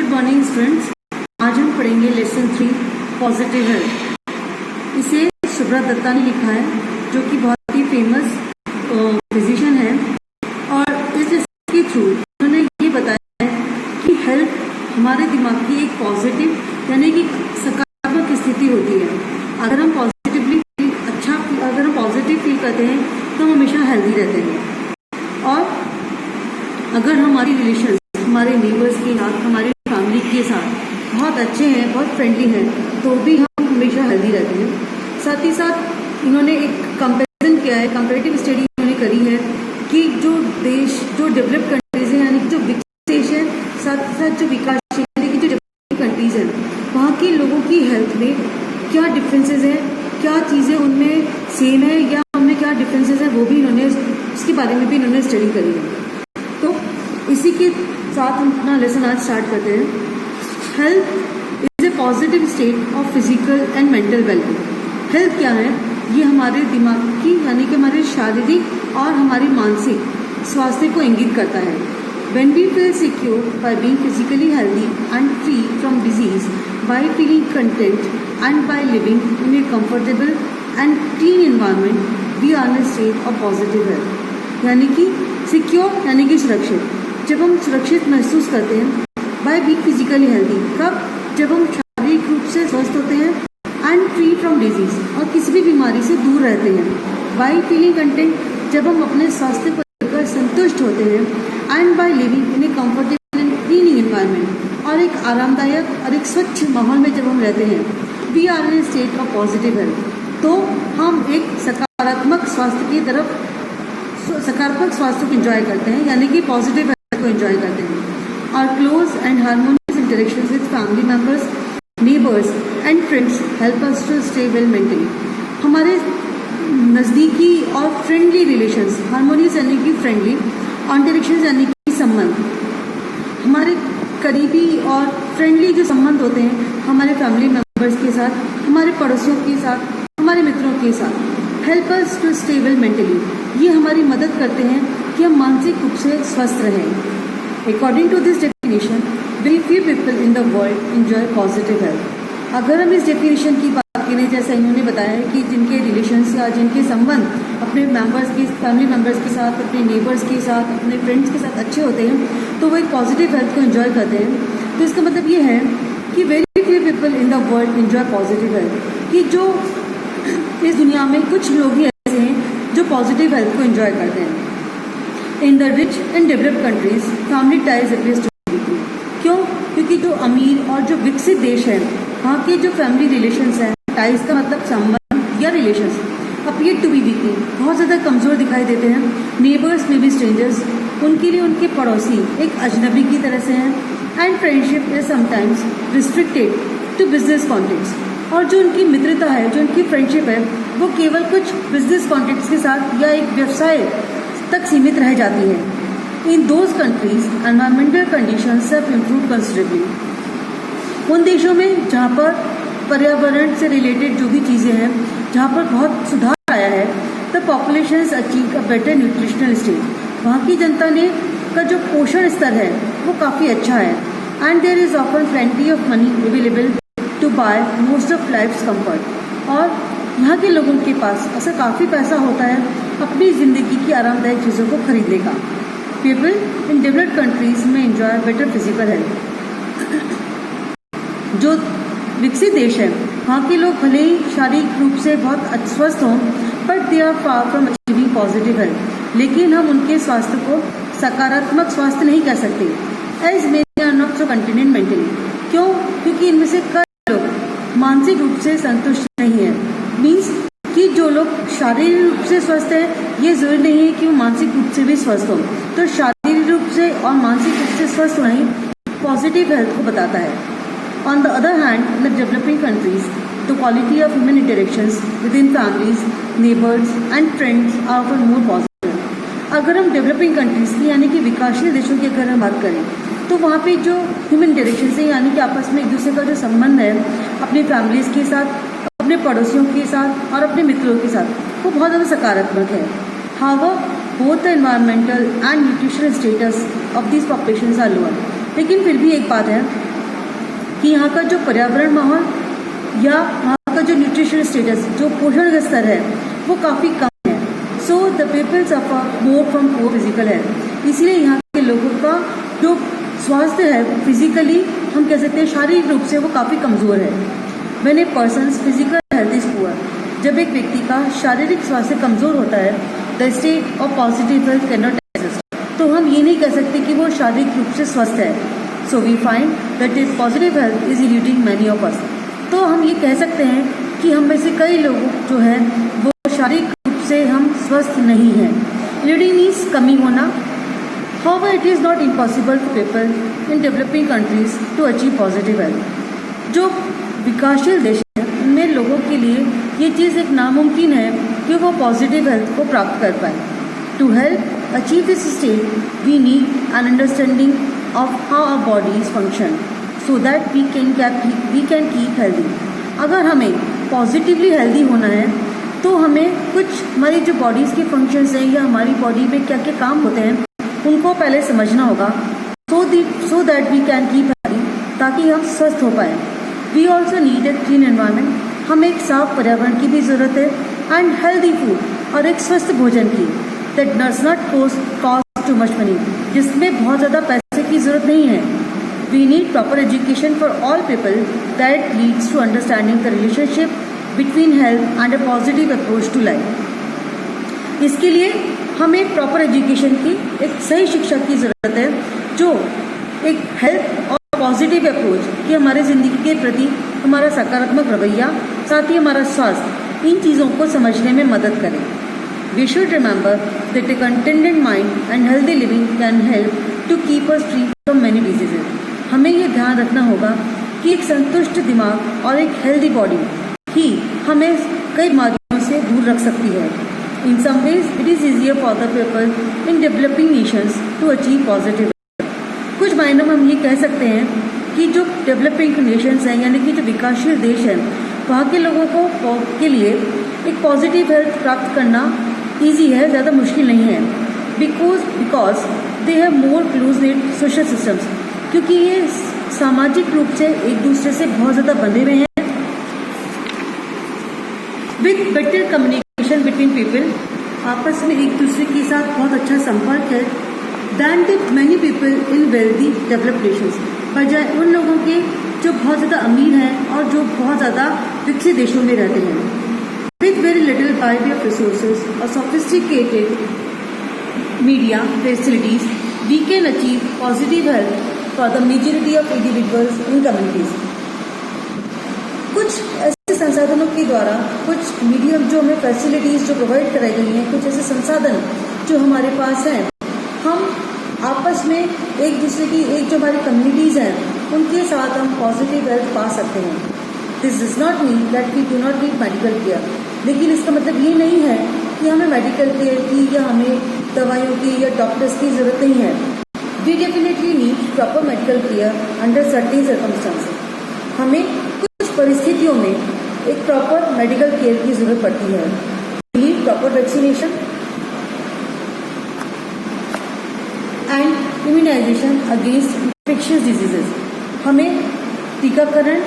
Good morning students. आज हम पढ़ेंगे लेसन 3 पॉजिटिव हेल्थ। इसे शुभ्रा दत्ता ने लिखा है, जो कि बहुत ही फेमस फिजिशियन है। और इस लेसन के थ्रू उन्होंने ये बताया है कि हेल्थ हमारे दिमाग की एक पॉजिटिव यानी कि सकारात्मक स्थिति होती है। अगर हम पॉजिटिव फील करते हैं तो हम हमेशा हेल्दी रहते हैं। और अगर हमारी रिलेशन हमारे नेबर्स के साथ, हमारी फैमिली के साथ बहुत अच्छे हैं, बहुत फ्रेंडली हैं, तो भी हम हमेशा हेल्दी रहते हैं। साथ ही साथ इन्होंने एक कंपैरिजन किया है, कंपैरेटिव स्टडी इन्होंने करी है कि जो देश, जो डेवलप्ड कंट्रीज हैं यानी कि जो विकसित देश है, साथ ही साथ जो विकासशील यानी कि जो डेवलप्ड कंट्रीज हैं, वहाँ के लोगों की हेल्थ में क्या डिफरेंसेस हैं, क्या चीज़ें उनमें सेम है या उनमें क्या डिफरेंसेस हैं, वो भी इन्होंने उसके बारे में भी इन्होंने स्टडी करी है। तो इसी के साथ हम अपना लेसन आज स्टार्ट करते हैं। Health is a positive state of physical and mental wellbeing. Health क्या है? ये हमारे दिमाग की यानी कि हमारे शारीरिक और हमारी मानसिक स्वास्थ्य को इंगित करता है। When we feel secure by being physically healthy and free from disease, by feeling content and by living in a comfortable and clean environment, we are in a state of positive health। यानी कि secure यानी कि सुरक्षित। जब हम सुरक्षित महसूस करते हैं बाय बीइंग फिजिकली हेल्दी, कब? जब हम शारीरिक रूप से स्वस्थ होते हैं एंड फ्री फ्रॉम डिजीज, और किसी भी बीमारी से दूर रहते हैं। बाय फीलिंग कंटेंट, जब हम अपने स्वास्थ्य को लेकर संतुष्ट होते हैं, and by living in A comfortable and cleaning environment, और एक आरामदायक और एक स्वच्छ माहौल में जब हम रहते हैं, we are in a state of positive health. तो हम एक सकारात्मक स्वास्थ्य को एंजॉय करते हैं, यानी कि पॉजिटिव हेल्थ को एंजॉय करते हैं। और close and harmonious interactions with family members, neighbours and friends help us to stay well mentally. हमारे नज़दीकी और फ्रेंडली रिलेशंस, हार्मोनियस यानी कि फ्रेंडली, और इंटरेक्शंस यानी कि संबंध, हमारे करीबी और फ्रेंडली जो संबंध होते हैं हमारे फैमिली मेंबर्स के साथ, हमारे पड़ोसियों के साथ, हमारे मित्रों के साथ, help us to stay well mentally. ये हमारी मदद करते हैं कि हम मानसिक रूप से स्वस्थ रहें। According to this definition, very few people in the world enjoy positive health. अगर हम इस डेफिनेशन की बात करें, जैसा इन्होंने बताया है कि जिनके रिलेशंस या जिनके संबंध अपने मेंबर्स के, फैमिली मेंबर्स के साथ, अपने नेबर्स के साथ, अपने फ्रेंड्स के साथ अच्छे होते हैं, तो वो एक पॉजिटिव हेल्थ को एंजॉय करते हैं। तो इसका मतलब ये है कि very few people in the world enjoy positive health, कि जो इस दुनिया में कुछ लोग ही ऐसे हैं जो पॉजिटिव हेल्थ को एंजॉय करते हैं। In the rich and developed countries, family ties appears to be weak. क्यों? क्योंकि जो अमीर और जो विकसित देश है, वहाँ के जो फैमिली रिलेशंस हैं, टाइज का मतलब संबंध या relations, appear to be weak, बहुत ज़्यादा कमज़ोर दिखाई देते हैं। नेबर्स में भी स्ट्रेंजर्स, उनके लिए उनके पड़ोसी एक अजनबी की तरह से हैं। And friendship is sometimes restricted to business contacts, और जो उनकी मित्रता है, जो उनकी फ्रेंडशिप है, वो केवल कुछ बिजनेस कॉन्टेक्ट्स के साथ या एक व्यवसाय तक सीमित रह जाती है। In those countries environmental conditions have improved considerably. उन देशों में जहाँ पर पर्यावरण से रिलेटेड जो भी चीज़ें हैं, जहाँ पर बहुत सुधार आया है, the population achieve a better nutritional state. वहाँ की जनता ने का जो पोषण स्तर है वो काफ़ी अच्छा है। And there is often plenty of money available to buy most of life's comfort. और यहाँ के लोगों के पास ऐसा काफ़ी पैसा होता है अपनी ज़िंदगी की आरामदायक चीज़ों को खरीदने का। पीपल इन डेवलप्ड कंट्रीज में एंजॉय बेटर फिजिकल हेल्थ। जो विकसित देश है, वहाँ के लोग भले ही शारीरिक रूप से बहुत स्वस्थ हों, but they are far from achieving positive health. लेकिन हम उनके स्वास्थ्य को सकारात्मक स्वास्थ्य नहीं कह सकते, as many are not so continued mentally. क्यों? क्योंकि इनमें से कई लोग मानसिक रूप से संतुष्ट नहीं है। मीन्स कि जो लोग शारीरिक रूप से स्वस्थ है, ये जरूरी नहीं है कि वो मानसिक रूप से भी स्वस्थ हो। तो शारीरिक रूप से और मानसिक रूप से स्वस्थ होना ही पॉजिटिव हेल्थ को बताता है। On the other hand, in the developing countries, the quality of human interactions within families, neighbors and friends are often more positive. अगर हम डेवलपिंग कंट्रीज की यानी कि विकासशील देशों की अगर हम बात करें, तो वहाँ पे जो ह्यूमन इंटरेक्शंस है, यानी कि आपस में एक दूसरे का जो संबंध है, अपनी फैमिलीज के साथ, अपने पड़ोसियों के साथ और अपने मित्रों के साथ, वो बहुत ज़्यादा सकारात्मक है। However, both the environmental and nutritional status of these populations are lower। लेकिन फिर भी एक बात है कि यहाँ का जो पर्यावरण माहौल या वहाँ का जो न्यूट्रिशनल स्टेटस, जो पोषण का स्तर है, वो काफ़ी कम है। So the people suffer more from poor physical health. इसीलिए यहाँ के लोगों का जो स्वास्थ्य है फिजिकली, हम कह सकते हैं शारीरिक रूप से वो काफ़ी कमज़ोर है। When A persons physical health is poor, जब एक व्यक्ति का शारीरिक स्वास्थ्य कमज़ोर होता है, the state of positive health can not exist, तो हम ये नहीं कह सकते कि वो शारीरिक रूप से स्वस्थ है। So we find that is positive health is eluding many of us. तो हम ये कह सकते हैं कि हम में से कई लोग जो है वो शारीरिक रूप से हम स्वस्थ नहीं हैं। इल्यूडिंग मीन्स कमी होना। However, it is not impossible for people in developing countries to achieve positive health. जो विकासशील देश हैं उनमें लोगों के लिए ये चीज़ एक नामुमकिन है कि वो पॉजिटिव हेल्थ को प्राप्त कर पाए। To help achieve this state we need an understanding of how our bodies function so that we can keep healthy. अगर हमें पॉजिटिवली हेल्दी होना है तो हमें कुछ हमारी जो बॉडीज़ के फंक्शंस हैं या हमारी बॉडी में क्या क्या काम होते हैं उनको पहले समझना होगा, so that we can keep healthy, ताकि हम स्वस्थ हो पाए। We also need a clean environment, हमें एक साफ पर्यावरण की भी ज़रूरत है, एंड हेल्दी फूड, और एक स्वस्थ भोजन की, that does not cost too much money, जिसमें बहुत ज़्यादा पैसे की ज़रूरत नहीं है। We need proper education for all people that leads to understanding the relationship between health and a positive approach to life. इसके लिए हमें प्रॉपर एजुकेशन की, एक सही शिक्षा की ज़रूरत है जो एक हेल्थ और पॉजिटिव अप्रोच कि हमारे ज़िंदगी के प्रति हमारा सकारात्मक रवैया, साथ ही हमारा स्वास्थ्य, इन चीज़ों को समझने में मदद करे। We should remember that a contented mind and healthy living can help to keep us free from many diseases. हमें ये ध्यान रखना होगा कि एक संतुष्ट दिमाग और एक हेल्दी बॉडी ही हमें कई बीमारियों से दूर रख सकती है। In some ways, it is easier for the people in developing nations to achieve positive health. कुछ मायनों में हम ये कह सकते हैं कि जो डेवलपिंग नेशंस हैं, यानी कि जो विकासशील देश हैं, वहाँ के लोगों को के लिए एक पॉजिटिव हेल्थ प्राप्त करना ईजी है, ज़्यादा मुश्किल नहीं है। Because they have more close net social systems, क्योंकि ये सामाजिक रूप से एक दूसरे से बहुत ज़्यादा बंधे हुए हैं। With better communication between people, आपस में एक दूसरे के साथ बहुत अच्छा संपर्क है, than the many people in wealthy developed nations, बजाय उन लोगों के जो बहुत ज़्यादा अमीर हैं और जो बहुत ज़्यादा विकसित देशों में रहते हैं। With very little bitty of resources और sophisticated media facilities we can achieve positive health for the majority of individuals in communities. कुछ ऐसे संसाधनों के द्वारा, कुछ मीडियम जो हमें फैसिलिटीज़ जो प्रोवाइड कराई गई हैं, कुछ ऐसे संसाधन जो हमारे पास हैं, हम आपस में एक दूसरे की, एक जो हमारी कम्युनिटीज़ हैं उनके साथ हम पॉजिटिव हेल्थ पा सकते हैं। This does not mean that we do not need medical care, लेकिन इसका मतलब ये नहीं है कि हमें मेडिकल केयर की या हमें दवाइयों की या डॉक्टर्स की ज़रूरत नहीं है। We definitely need proper medical care under certain circumstances. हमें कुछ परिस्थितियों में एक प्रॉपर मेडिकल केयर की ज़रूरत पड़ती है। We need proper vaccination and immunisation against infectious diseases. हमें टीकाकरण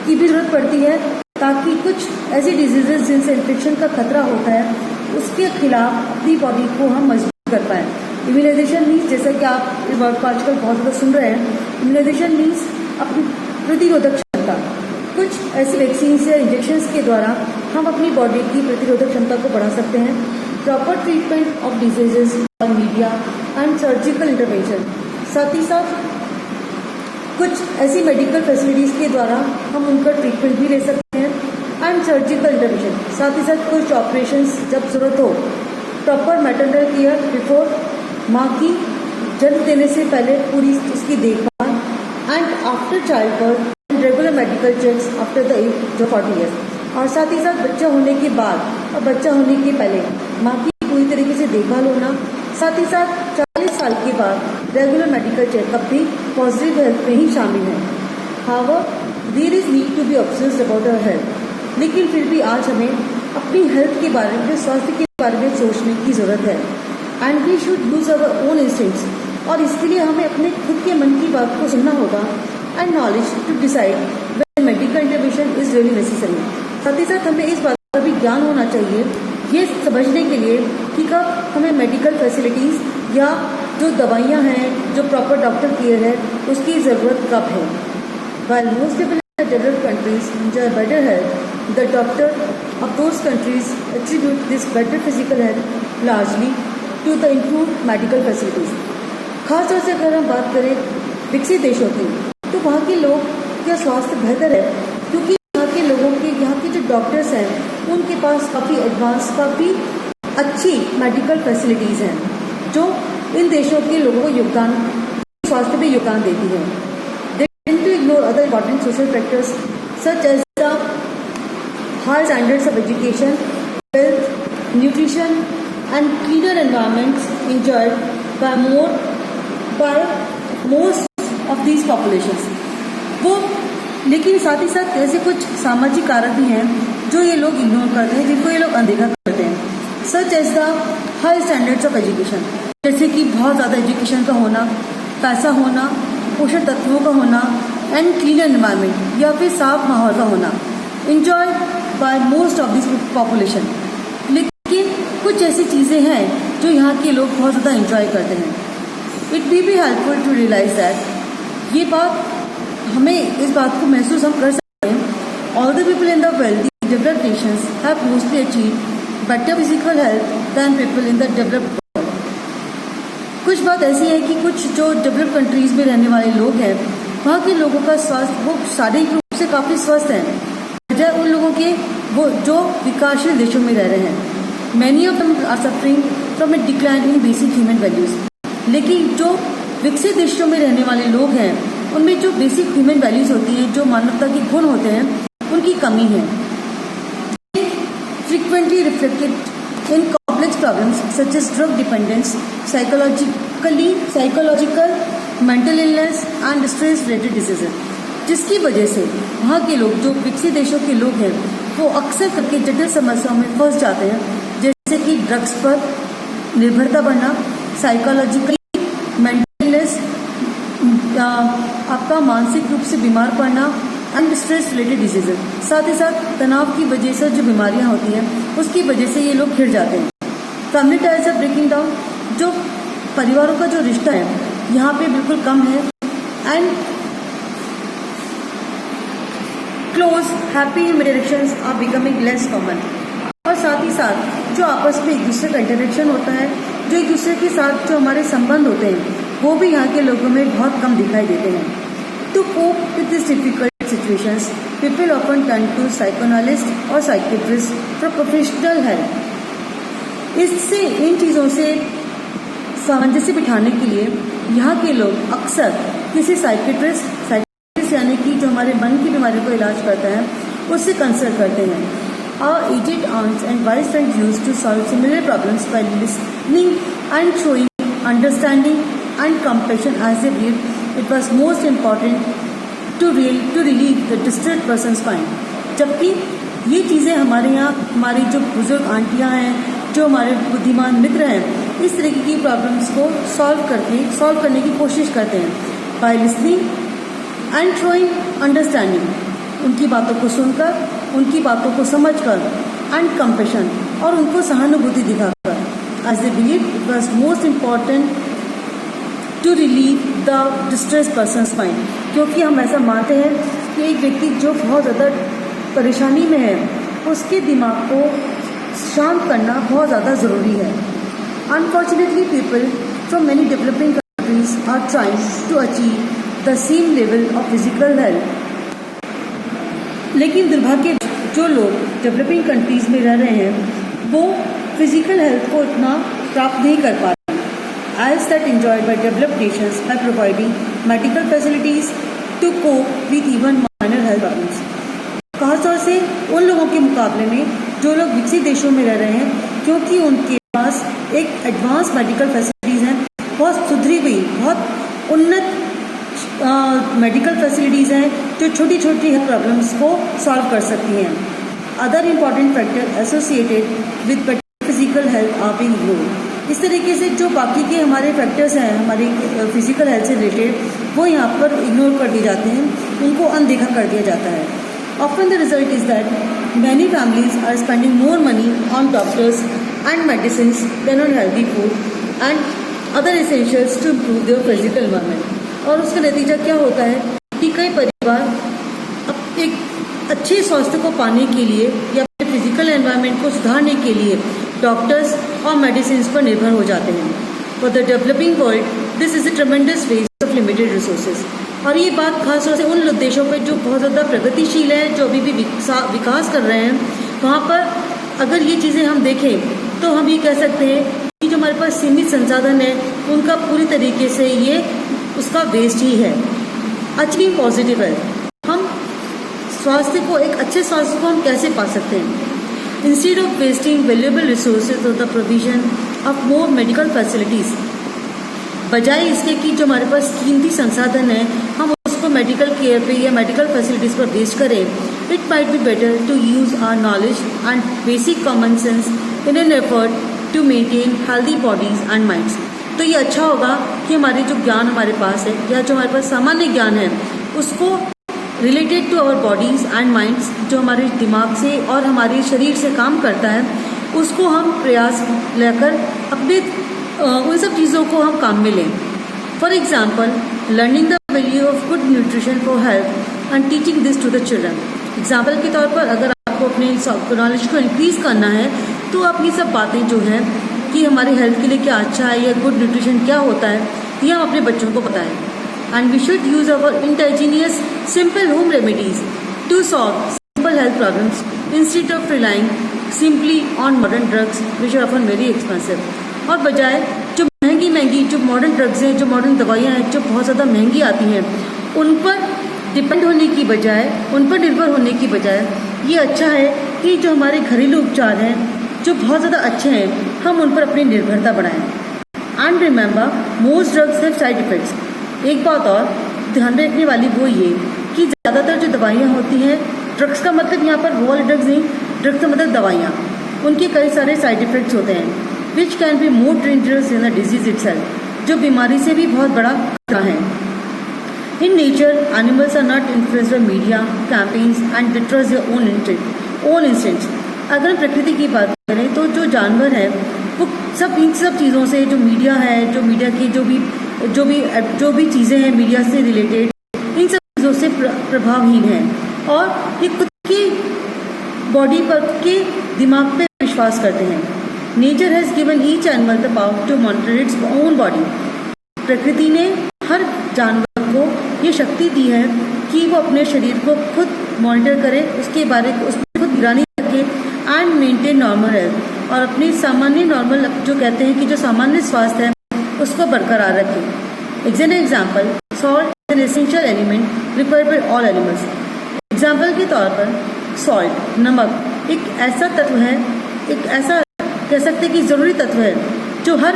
की भी ज़रूरत पड़ती है, ताकि कुछ ऐसी डिजीजेज जिनसे इन्फेक्शन का खतरा होता है उसके खिलाफ अपनी बॉडी को हम मजबूत कर पाएँ। इम्यूनाइजेशन मीन्स, जैसा कि आप इस वर्ड को आजकल बहुत ज़्यादा सुन रहे हैं, इम्यूनाइजेशन मीन्स अपनी प्रतिरोधक क्षमता। कुछ ऐसी वैक्सीन या इंजेक्शंस के द्वारा हम अपनी बॉडी की प्रतिरोधक क्षमता को बढ़ा सकते हैं। Proper treatment of diseases by media and surgical intervention, साथ ही साथ कुछ ऐसी मेडिकल फैसिलिटीज़ के द्वारा हम उनका ट्रीटमेंट भी ले सकते हैं। एंड सर्जिकल इंटरवेंशन, साथ ही साथ कुछ ऑपरेशंस जब ज़रूरत हो। प्रॉपर मैटरनल केयर बिफोर, माँ की जन्म देने से पहले पूरी उसकी देखभाल, and after child birth and regular medical checks after the age of 40 years. और साथ ही साथ बच्चा होने के बाद और बच्चा होने के पहले माँ की पूरी तरीके से देखभाल होना। साथ ही साथ 40 साल के बाद रेगुलर मेडिकल चेकअप भी पॉजिटिव हेल्थ में ही शामिल है। However there is need to be obsessed about our health, लेकिन फिर भी आज हमें अपनी हेल्थ के बारे में, स्वास्थ्य के बारे में सोचने की ज़रूरत है। And we should use our own instincts, और इसके लिए हमें अपने खुद के मन की बात को सुनना होगा and knowledge to decide when medical intervention is really necessary. साथ ही साथ हमें इस बात का भी ज्ञान होना चाहिए ये समझने के लिए कि कब हमें मेडिकल फैसिलिटीज़ या जो दवाइयाँ हैं, जो प्रॉपर डॉक्टर केयर है, उसकी ज़रूरत कब है. While most people in developed countries enjoy better health, the doctor of those countries attribute this better physical health largely to the improved medical facilities. खास तौर से अगर हम बात करें विकसित देशों की, तो वहाँ के लोग का स्वास्थ्य बेहतर है क्योंकि यहाँ के जो डॉक्टर्स हैं उनके पास काफ़ी एडवांस, काफ़ी अच्छी मेडिकल फैसिलिटीज़ हैं जो इन देशों के लोगों को स्वास्थ्य में योगदान देती है. They tend to ignore other important social factors such as the high standards of education, health, nutrition and cleaner environments enjoyed by most of these populations. लेकिन साथ ही साथ ऐसे कुछ सामाजिक कारक भी हैं जो ये लोग इग्नोर करते हैं, जिनको ये लोग अनदेखा करते हैं. Such as the high standards of education, जैसे कि बहुत ज़्यादा एजुकेशन का होना, पैसा होना, पोषण तत्वों का होना एंड क्लीनर एनवायरनमेंट या फिर साफ माहौल का होना enjoy by most of this population. लेकिन कुछ ऐसी चीज़ें हैं जो यहाँ के लोग बहुत ज़्यादा इंजॉय करते हैं. It be helpful to realise that ये बात हमें इस बात को महसूस हम कर सकते हैं. All the people in the wealthy developed nations have mostly achieve better physical health than people in the developed world. कुछ बात ऐसी है कि कुछ जो डेवलप्ड कंट्रीज में रहने वाले लोग हैं वहाँ के लोगों का स्वास्थ्य वो शारीरिक रूप से काफ़ी स्वस्थ हैं बजाय उन लोगों के वो जो विकासशील देशों में रह रहे हैं. Many of them are suffering from a decline in basic human values. लेकिन जो विकसित देशों में रहने वाले लोग हैं उनमें जो बेसिक ह्यूमन वैल्यूज होती हैं, जो मानवता के गुण होते हैं, उनकी कमी है. Frequently reflected in complex problems such as drug dependence, psychological mental illness and stress related diseases, जिसकी वजह से वहाँ के लोग जो विकसित देशों के लोग हैं वो अक्सर करके जटिल समस्याओं में फंस जाते हैं, जैसे कि ड्रग्स पर निर्भरता बढ़ना, साइकोलॉजिकली मेंटल इलनेस, आपका मानसिक रूप से बीमार पड़ना एंड स्ट्रेस रिलेटेड डिजीजेज. साथ ही साथ तनाव की वजह से जो बीमारियां होती हैं उसकी वजह से ये लोग घिर जाते हैं. Family ties are breaking down, जो परिवारों का जो रिश्ता है यहाँ पे बिल्कुल कम है and close happy interactions are becoming less common. और साथ ही साथ जो आपस में एक दूसरे का इंटरेक्शन होता है, जो एक दूसरे के साथ जो हमारे संबंध होते हैं वो भी यहाँ के लोगों में बहुत कम दिखाई देते हैं. To cope with this difficult situations people often turn to psychoanalyst और साइकेट्रिस्ट फॉर प्रोफेशनल हेल्प. इससे इन चीज़ों से सामंजस्य बिठाने के लिए यहाँ के लोग अक्सर किसी साइकेट्रिस्ट यानी कि जो हमारे मन की बीमारी को इलाज करता है उससे कंसल्ट करते हैं. Our aged aunts and wise friends used to solve similar problems by listening and showing understanding and compassion as they believed it was most important to relieve the distressed person's mind. जबकि ये चीज़ें हमारे यहाँ हमारी जो बुजुर्ग आंटियाँ हैं, जो हमारे बुद्धिमान मित्र हैं, इस तरीके की प्रॉब्लम्स को सॉल्व करने की कोशिश करते हैं by listening and showing understanding. उनकी बातों को सुनकर, उनकी बातों को समझकर एंड कंपेशन और उनको सहानुभूति दिखाकर, as they believe it was most important to relieve the distress person's mind. क्योंकि हम ऐसा मानते हैं कि एक व्यक्ति जो बहुत ज़्यादा परेशानी में है उसके दिमाग को शांत करना बहुत ज़्यादा ज़रूरी है. Unfortunately people from many developing countries are trying to achieve the same level of physical health. लेकिन दुर्भाग्य जो लोग डेवलपिंग कंट्रीज में रह रहे हैं वो फिजिकल हेल्थ को इतना प्राप्त नहीं कर पा रहे as that enjoyed by developed nations by providing medical facilities to cope with even minor health problems. खासतौर से उन लोगों के मुकाबले में जो लोग विकसित देशों में रह रहे हैं, क्योंकि उनके पास एक एडवांस मेडिकल फैसिलिटीज़ हैं, बहुत सुधरी हुई, बहुत उन्नत मेडिकल फैसिलिटीज़ हैं जो छोटी छोटी हेल्थ प्रॉब्लम्स को सॉल्व कर सकती हैं. Other important factor associated with better physical health are being ignored. इस तरीके से जो बाकी के हमारे फैक्टर्स हैं हमारी फिजिकल हेल्थ से रिलेटेड, वो यहाँ पर इग्नोर कर दिए जाते हैं, उनको अनदेखा कर दिया जाता है। Often the result is that many families are spending more money on doctors and medicine than on healthy food and other essentials to improve their physical environment. और उसका नतीजा क्या होता है कि कई परिवार अब एक अच्छे स्वास्थ्य को पाने के लिए या अपने फिजिकल एनवायरनमेंट को सुधारने के लिए डॉक्टर्स और मेडिसिन पर निर्भर हो जाते हैं। For the developing world this is a tremendous waste of limited resources. और ये बात खास तौर से उन देशों पर जो बहुत ज़्यादा प्रगतिशील हैं, जो अभी भी विकास कर रहे हैं, वहाँ पर अगर ये चीज़ें हम देखें तो हम ये कह सकते हैं कि जो हमारे पास सीमित संसाधन है उनका पूरी तरीके से ये उसका वेस्ट ही है। अचीविंग पॉजिटिव है, हम स्वास्थ्य को, एक अच्छे स्वास्थ्य को हम कैसे पा सकते हैं? Instead of wasting valuable resources of the provision of more medical facilities, बजाय इसके कि जो हमारे पास कीमती संसाधन है हम उसको मेडिकल केयर पे या मेडिकल फैसिलिटीज़ पर वेस्ट करें, it might be better to use our knowledge and basic common sense in an effort to maintain healthy bodies and minds. तो ये अच्छा होगा कि हमारे जो ज्ञान हमारे पास है या जो हमारे पास सामान्य ज्ञान है उसको related to our bodies and minds, जो हमारे दिमाग से और हमारे शरीर से काम करता है, उसको हम प्रयास लेकर अपने उन सब चीज़ों को हम काम में लें। For example, learning the value of good nutrition for health and teaching this to the children. Example के तौर पर अगर आपको अपने नॉलेज को इंक्रीज़ करना है तो आप ये सब बातें जो हैं कि हमारे हेल्थ के लिए क्या अच्छा है या गुड न्यूट्रिशन क्या होता है, ये हम अपने बच्चों को बताएं। And we should use our indigenous simple home remedies to solve simple health problems instead of relying simply on modern drugs which are often very expensive. और बजाय जो महंगी जो मॉडर्न ड्रग्स हैं, जो मॉडर्न दवाइयाँ हैं, जो बहुत ज़्यादा महंगी आती हैं, उन पर डिपेंड होने की बजाय, उन पर निर्भर होने की बजाय ये अच्छा है कि जो हमारे घरेलू उपचार हैं जो बहुत ज़्यादा अच्छे हैं, हम उन पर अपनी निर्भरता बढ़ाएं। And remember, most drugs have side effects. एक बात और ध्यान रखने वाली वो ये कि ज़्यादातर जो दवाइयाँ होती हैं, ड्रग्स का मतलब यहाँ पर वो वाले ड्रग्स नहीं, ड्रग्स का मतलब दवाइयाँ, उनके कई सारे साइड इफ़ेक्ट्स होते हैं which can be more dangerous in the disease itself, जो बीमारी से भी बहुत बड़ा खतरा है। In nature animals are not influenced by media campaigns and they trust their own instincts. अगर हम प्रकृति की बात करें तो जो जानवर हैं वो इन सब चीज़ों से, जो मीडिया है, जो मीडिया की जो भी चीज़ें हैं मीडिया से रिलेटेड, इन सब चीज़ों से प्रभावहीन हैं और ये खुद की बॉडी पर, के दिमाग पे विश्वास करते हैं। Nature has given each animal the power to monitor its own body. प्रकृति ने हर जानवर को ये शक्ति दी है कि वो अपने शरीर को खुद मॉनिटर करे, उसके बारे में उसमें खुद निगरानी रखे एंड मेंटेन नॉर्मल हेल्थ, और अपनी सामान्य नॉर्मल जो कहते हैं कि जो सामान्य स्वास्थ्य है उसको बरकरार रखें। An example, salt is an essential element required by all animals. Example के तौर पर सॉल्ट, नमक, एक ऐसा तत्व है, एक ऐसा कह सकते हैं कि ज़रूरी तत्व है जो हर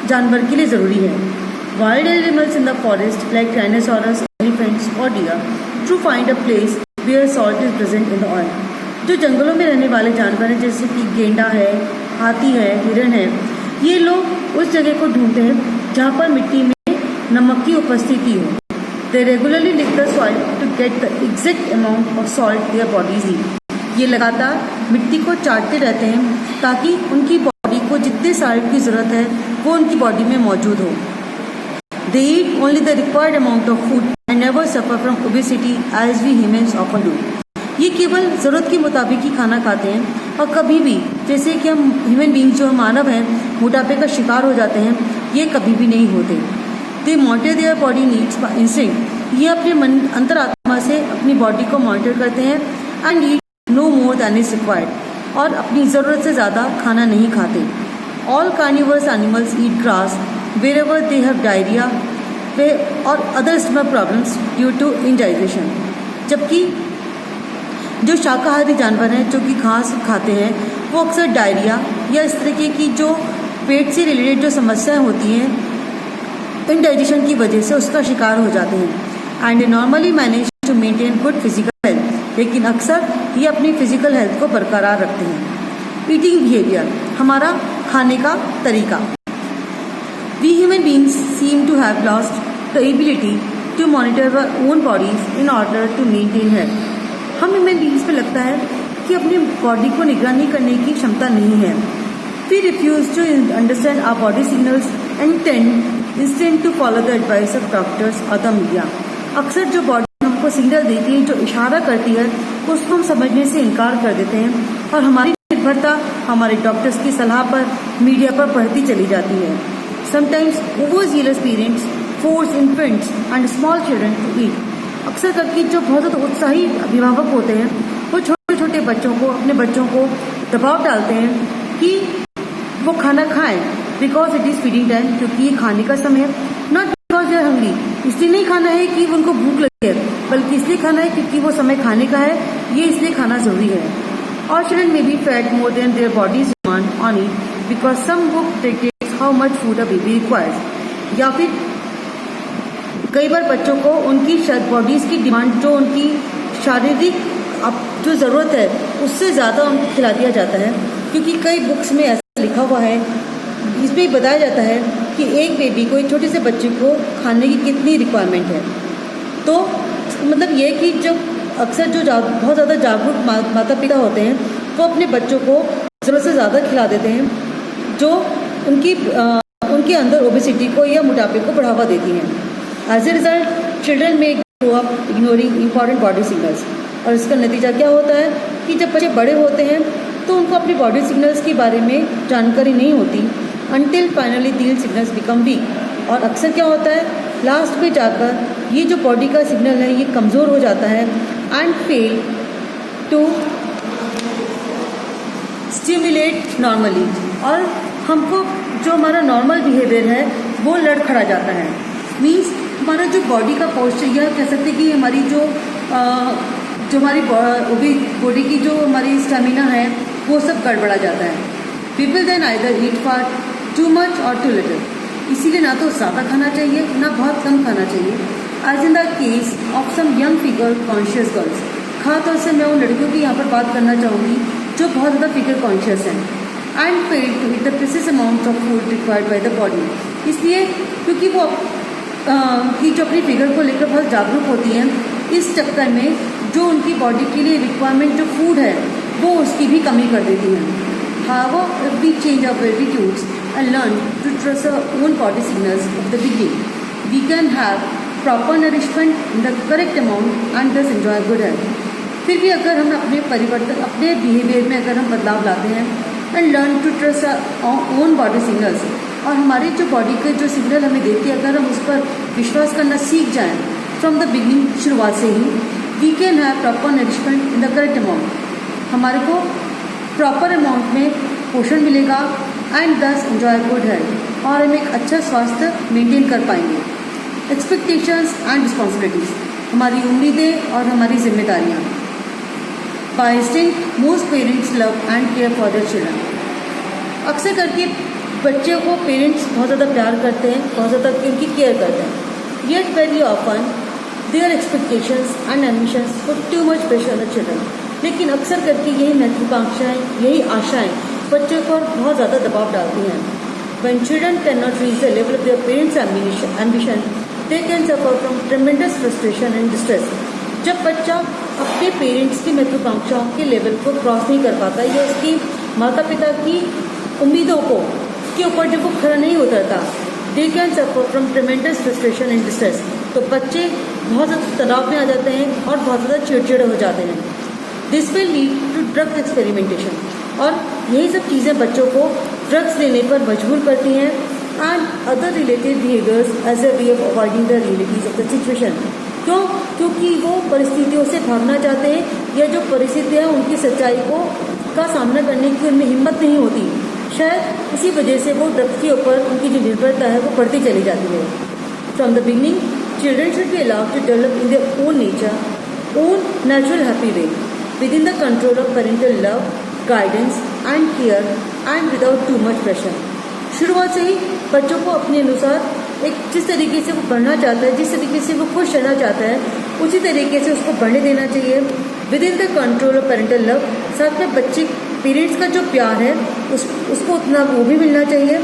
जानवर के लिए ज़रूरी है। Wild animals in the forest like dinosaurs, elephants और deer to find a place where salt is present in the oil. जो जंगलों में रहने वाले जानवर हैं जैसे कि गेंडा है, हाथी है, हिरन है, ये लोग उस जगह को ढूंढते हैं जहाँ पर मिट्टी में नमक की उपस्थिति हो। They regularly lick the soil to get the exact amount of salt their bodies need. ये लगातार मिट्टी को चाटते रहते हैं ताकि उनकी बॉडी को जितने सॉल्ट की ज़रूरत है वो उनकी बॉडी में मौजूद हो। They eat only the required amount of food and never suffer from obesity as we humans often do. ये केवल ज़रूरत के मुताबिक ही खाना खाते हैं और कभी भी, जैसे कि हम ह्यूमन बींग्स जो मानव हैं, मोटापे का शिकार हो जाते हैं, ये कभी भी नहीं होते। They monitor their body needs by instinct. ये अपने मन अंतरात्मा से अपनी बॉडी को मॉनिटर करते हैं and eat no more than is required, और अपनी ज़रूरत से ज़्यादा खाना नहीं खाते। All carnivores animals eat grass wherever they have diarrhoea और other stomach problems due to indigestion. जबकि जो शाकाहारी जानवर हैं जो कि घास खाते हैं वो अक्सर डायरिया या इस तरीके की जो पेट से रिलेटेड जो समस्याएं होती हैं इंडाइजेशन की वजह से उसका शिकार हो जाते हैं and normally manage to maintain good physical health, लेकिन अक्सर ये अपनी फिजिकल हेल्थ को बरकरार रखते हैं। ईटिंग बिहेवियर, हमारा खाने का तरीका। We human beings seem to have lost the ability to monitor our own bodies in order to maintain health. हम ह्यूमन बींग्स पे लगता है कि अपनी बॉडी को निगरानी करने की क्षमता नहीं है. We refuse to understand our body signals and tend instead to follow the advice of doctors or the media. अक्सर जो बॉडी हमको सिग्नल देती है, जो इशारा करती है, उसको हम समझने से इनकार कर देते हैं और हमारी निर्भरता हमारे डॉक्टर्स की सलाह पर, मीडिया पर बढ़ती चली जाती है. Sometimes overzealous parents force infants and small children to eat. अक्सर करके जो बहुत ज़्यादा उत्साही अभिभावक होते हैं वो छोटे छोटे बच्चों को, अपने बच्चों को दबाव डालते हैं कि वो खाना खाएं because it is feeding time, क्योंकि ये खाने का समय है. Not because they are hungry, इसलिए नहीं खाना है कि उनको भूख लगी है, बल्कि इसलिए खाना है क्योंकि वो समय खाने का है, ये इसलिए खाना जरूरी है. और children may be fed more than their bodies demand on it because some book dictates how much food a baby requires. या फिर कई बार बच्चों को उनकी बॉडीज की डिमांड, जो उनकी शारीरिक जो ज़रूरत है उससे ज़्यादा उनको खिला दिया जाता है, क्योंकि कई बुक्स में ऐसा लिखा हुआ है, इसमें बताया जाता है कि एक बेबी को, एक छोटे से बच्चे को खाने की कितनी रिक्वायरमेंट है. तो मतलब ये कि जब अक्सर जो बहुत ज़्यादा जागरूक माता पिता होते हैं वो अपने बच्चों को ज़रूरत से ज़्यादा खिला देते हैं, जो उनके अंदर ओबेसिटी को या मोटापे को बढ़ावा देती हैं. एज ए रिजल्ट चिल्ड्रन में grow up ignoring important body signals. और इसका नतीजा क्या होता है कि जब बच्चे बड़े होते हैं तो उनको अपनी बॉडी सिग्नल्स के बारे में जानकारी नहीं होती, until finally these signals become weak. और अक्सर क्या होता है, लास्ट में जाकर ये जो बॉडी का सिग्नल है ये कमज़ोर हो जाता है and fail to stimulate normally. और हमको जो हमारा नॉर्मल बिहेवियर है वो लड़खड़ा जाता है. मीन्स हमारा जो बॉडी का पोस्चर, यह कह सकते हैं कि हमारी जो हमारी बॉडी की जो हमारी स्टेमिना है वो सब गड़बड़ा जाता है. पीपल देन आइदर ईट फार टू मच और टू लिटिल. इसीलिए ना तो ज़्यादा खाना चाहिए ना बहुत कम खाना चाहिए. As in the case of some young figure conscious girls. खासतौर से मैं उन लड़कियों की यहाँ पर बात करना चाहूँगी जो बहुत ज़्यादा फिगर कॉन्शियस हैं. And fail to eat the precise amount of food required by the body. इसलिए क्योंकि वो कि जो अपनी फिगर को लेकर बहुत जागरूक होती हैं, इस चक्कर में जो उनकी बॉडी के लिए रिक्वायरमेंट जो फूड है वो उसकी भी कमी कर देती हैं. However, if we change our attitudes and learn to trust our own body signals at the beginning, we can have proper nourishment in the correct amount and thus enjoy good health. फिर भी अगर हम अपने behaviour में अगर हम बदलाव लाते हैं and learn to trust our own body signals, और हमारी जो बॉडी के जो सिग्नल हमें देती है अगर हम उस पर विश्वास करना सीख जाएं फ्रॉम द बिगिनिंग, शुरुआत से ही, we can have proper nourishment in the correct amount. हमारे को प्रॉपर अमाउंट में पोषण मिलेगा एंड दस एंजॉय गुड हेल्थ, और हम एक अच्छा स्वास्थ्य मेंटेन कर पाएंगे. एक्सपेक्टेशंस एंड रिस्पॉन्सिबिलिटीज़, हमारी उम्मीदें और हमारी जिम्मेदारियाँ. By instinct most parents love and care for their children. अक्सर करके बच्चों को पेरेंट्स बहुत ज़्यादा प्यार करते हैं, बहुत ज़्यादा उनकी केयर करते हैं. Yet very often there expectations and ambitions put to much pressure on the children. लेकिन अक्सर करके यही महत्वाकांक्षाएँ, यही आशाएँ बच्चों पर बहुत ज़्यादा दबाव डालती हैं. When children cannot reach the level of their parents' ambition, they can suffer from tremendous frustration and distress. जब बच्चा अपने पेरेंट्स की महत्वाकांक्षाओं के लेवल को क्रॉस नहीं कर पाता या उसकी माता पिता की उम्मीदों को के ऊपर जब वो खरा नहीं उतरता, they can suffer from tremendous frustration and distress. तो बच्चे बहुत ज़्यादा तनाव में आ जाते हैं और बहुत ज़्यादा चिड़चिड़े हो जाते हैं. This will lead to drugs experimentation. और यही सब चीज़ें बच्चों को ड्रग्स लेने पर मजबूर करती हैं and other related behaviours as a way of avoiding the realities of the situation. क्यों? क्योंकि वो परिस्थितियों से भागना चाहते हैं या जो परिस्थितियाँ उनकी सच्चाई का सामना करने की उनमें हिम्मत नहीं होती. शायद इसी वजह से वो ड्रग्स के ऊपर उनकी जो निर्भरता है वो बढ़ती चली जाती है. From the beginning children should be allowed to develop in their own nature, own natural happy way within the control of parental love, guidance and care and without too much pressure. शुरुआत से ही बच्चों को अपने अनुसार एक जिस तरीके से वो बढ़ना चाहता है, जिस तरीके से वो खुश रहना चाहता है, उसी तरीके से उसको बढ़ने देना चाहिए with in the control of parental love. साथ में बच्चे पेरेंट्स का जो प्यार है उसको उतना वो भी मिलना चाहिए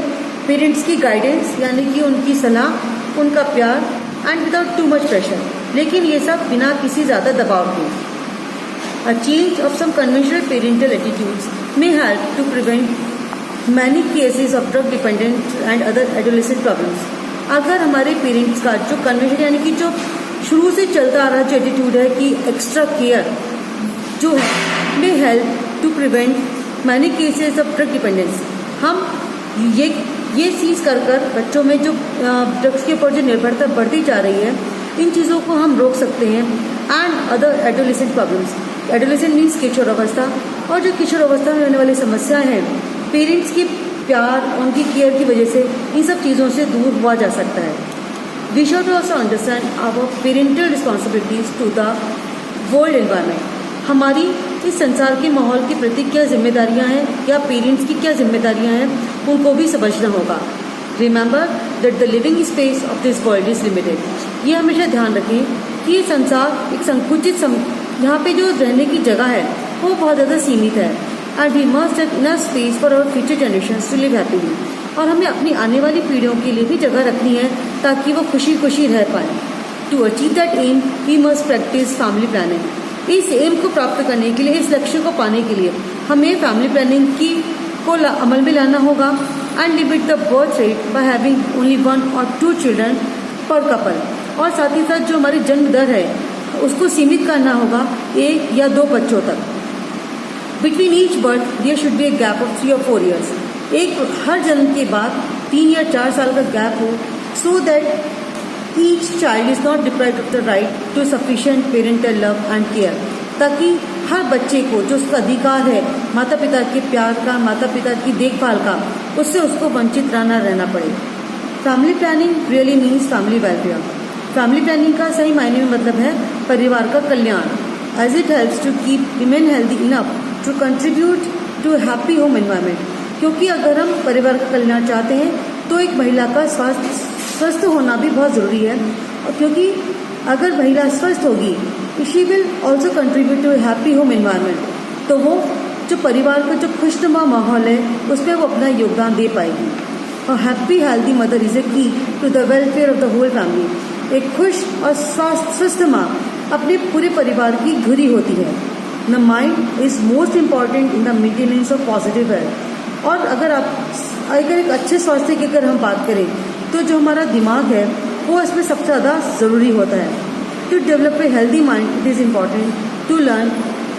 पेरेंट्स की गाइडेंस यानी कि उनकी सलाह, उनका प्यार and without too much pressure, लेकिन ये सब बिना किसी ज़्यादा दबाव के। A change of some conventional parental attitudes may help to prevent many cases of drug dependence and other adolescent problems. अगर हमारे पेरेंट्स का जो कन्वेंशन यानी कि जो शुरू से चलता आ रहा जो एटीट्यूड है कि एक्स्ट्रा केयर जो है may help to prevent many cases of drug dependence, हम ये चीज़ कर बच्चों में जो ड्रग्स के ऊपर जो निर्भरता बढ़ती जा रही है, इन चीज़ों को हम रोक सकते हैं। And other adolescent problems, adolescent means किशोर अवस्था, और जो किशोर अवस्था में होने वाली समस्याएं हैं पेरेंट्स की प्यार, उनकी केयर की वजह से इन सब चीज़ों से दूर हुआ जा सकता है। We should also understand our parental responsibilities to the world environment. हमारी इस संसार के माहौल के प्रति क्या जिम्मेदारियां हैं या पेरेंट्स की क्या जिम्मेदारियां हैं, उनको भी समझना होगा। Remember that the living space of this world is limited. ये हमेशा ध्यान रखें कि ये संसार एक संकुचित यहाँ पे जो रहने की जगह है वो बहुत ज़्यादा सीमित है। And we must have enough space for our future generations to live happily. और हमें अपनी आने वाली पीढ़ियों के लिए भी जगह रखनी है ताकि वो खुशी खुशी रह पाए। To achieve that aim we must practise family planning. इस एम को प्राप्त करने के लिए, इस लक्ष्य को पाने के लिए हमें फैमिली प्लानिंग को अमल में लाना होगा। And limit the birth rate by having only 1 or 2 children पर कपल। और साथ ही साथ जो हमारी जन्म दर है उसको सीमित करना होगा 1 या 2 बच्चों तक। Between each birth there should be a gap of 3 or 4 years। एक हर जन्म के बाद 3 या 4 साल का गैप हो, so that each child is not deprived of the right to sufficient parental love and care, ताकि हर बच्चे को जो उसका अधिकार है माता पिता के प्यार का, माता पिता की देखभाल का, उससे उसको वंचित रहना पड़े। Family planning really means family welfare. Family planning का सही मायने में मतलब है परिवार का कल्याण, as it helps to keep women healthy enough to contribute to happy home environment. क्योंकि अगर हम परिवार का कल्याण चाहते हैं तो एक महिला का स्वस्थ होना भी बहुत ज़रूरी है, और क्योंकि अगर महिला स्वस्थ होगी she will also contribute to happy home environment. तो वो जो परिवार का जो खुशनुमा माहौल है उस पर वो अपना योगदान दे पाएगी। और happy healthy mother is a key to the welfare of the whole family. एक खुश और स्वस्थ माँ अपने पूरे परिवार की धुरी होती है। The mind is most important in the maintenance of positive health. और अगर एक अच्छे स्वास्थ्य की अगर हम बात करें तो जो हमारा दिमाग है वो इसमें सबसे ज़्यादा ज़रूरी होता है। To develop a healthy mind it is important to learn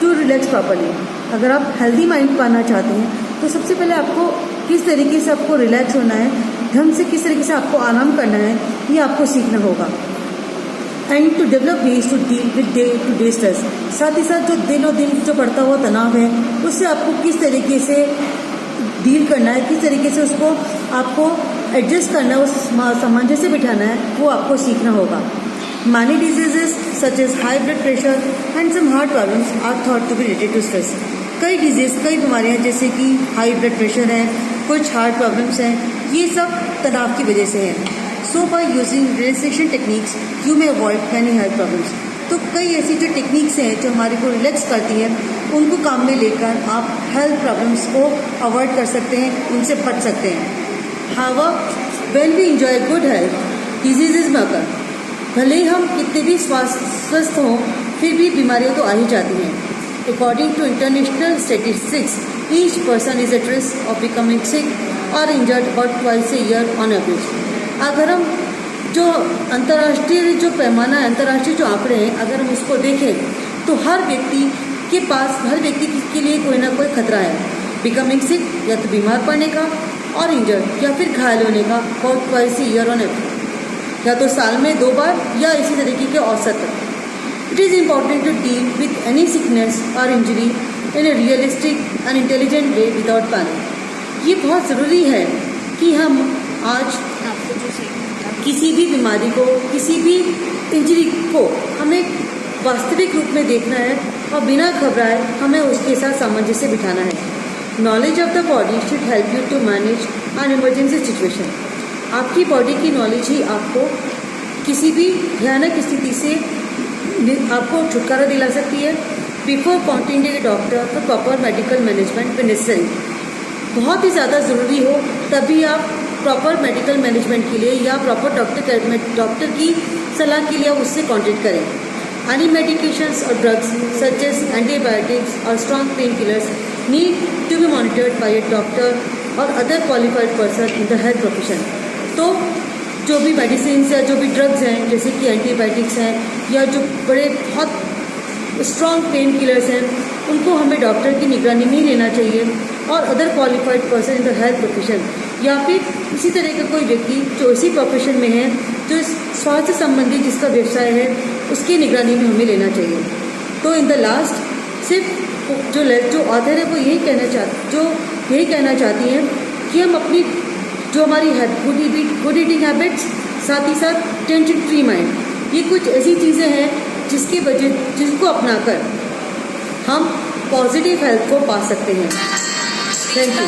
to relax properly. अगर आप हेल्दी माइंड पाना चाहते हैं तो सबसे पहले आपको किस तरीके से आपको रिलैक्स होना है, ढंग से किस तरीके से आपको आराम करना है, ये आपको सीखना होगा। And to develop ways to deal with day to day stress. साथ ही साथ जो दिनों दिन जो बढ़ता हुआ तनाव है उससे आपको किस तरीके से डील करना है, किस तरीके से उसको आपको एडजस्ट करना है, उस सामंजस्य बिठाना है, वो आपको सीखना होगा। Many diseases such as high blood pressure and some heart problems are thought to be related to stress. कई बीमारियां जैसे कि हाई ब्लड प्रेशर है, कुछ हार्ट प्रॉब्लम्स हैं, ये सब तनाव की वजह से हैं। So by using relaxation techniques you may avoid many health problems. तो कई ऐसी जो टेक्निक्स हैं जो हमारे को रिलैक्स करती है उनको काम में लेकर आप हेल्थ प्रॉब्लम्स को अवॉइड कर सकते हैं, उनसे बच सकते हैं। However when we enjoy good health diseases may occur, भले ही हम कितने भी स्वस्थ हों फिर भी बीमारियां तो आ ही जाती हैं। According to international statistics each person is at risk of becoming sick और injured about twice a year on average. अगर हम जो अंतर्राष्ट्रीय जो पैमाना है, अंतर्राष्ट्रीय जो आंकड़े हैं, अगर हम उसको देखें तो हर व्यक्ति के लिए कोई ना कोई खतरा है। बिकमिंग सिक या तो बीमार पड़ने का, और इंजर्ड या फिर घायल होने का about twice a year on average, या तो साल में 2 बार या इसी तरीके के औसत। It is important to deal with any sickness और injury in a realistic and intelligent way without panic. ये बहुत ज़रूरी है कि हम आज किसी भी बीमारी को, किसी भी इंजरी को हमें वास्तविक रूप में देखना है और बिना घबराए हमें उसके साथ सामंजस्य बिठाना है। Knowledge of the body should help you to manage an emergency situation. आपकी बॉडी की नॉलेज ही आपको किसी भी भयानक स्थिति से आपको छुटकारा दिला सकती है। Before contacting A doctor for proper medical management पे नेसेसरी, बहुत ही ज़्यादा ज़रूरी हो तभी आप प्रॉपर मेडिकल मैनेजमेंट के लिए या प्रॉपर डॉक्टर की सलाह के लिए आप उससे कॉन्टेक्ट करें। Any medications or drugs such as antibiotics or strong painkillers need to be monitored by a doctor or other qualified person in the health profession. तो जो भी मेडिसिन या जो भी ड्रग्स हैं जैसे कि एंटीबायोटिक्स हैं या जो बड़े बहुत स्ट्रॉन्ग पेन किलर्स हैं उनको हमें डॉक्टर की निगरानी में ही लेना चाहिए और other qualified person in the health profession या फिर इसी तरह का कोई व्यक्ति जो इसी प्रोफेशन में है जो इस स्वास्थ्य संबंधी जिसका व्यवसाय है उसकी निगरानी में हमें लेना चाहिए। तो इन द लास्ट सिर्फ जो ऑथर है वो यही कहना चाहती हैं कि हम अपनी जो हमारी गुड ईटिंग हैबिट्स साथ ही साथ टेंशन फ्री माइंड ये कुछ ऐसी चीज़ें हैं जिनको अपनाकर हम पॉजिटिव हेल्थ को पा सकते हैं। Thank you.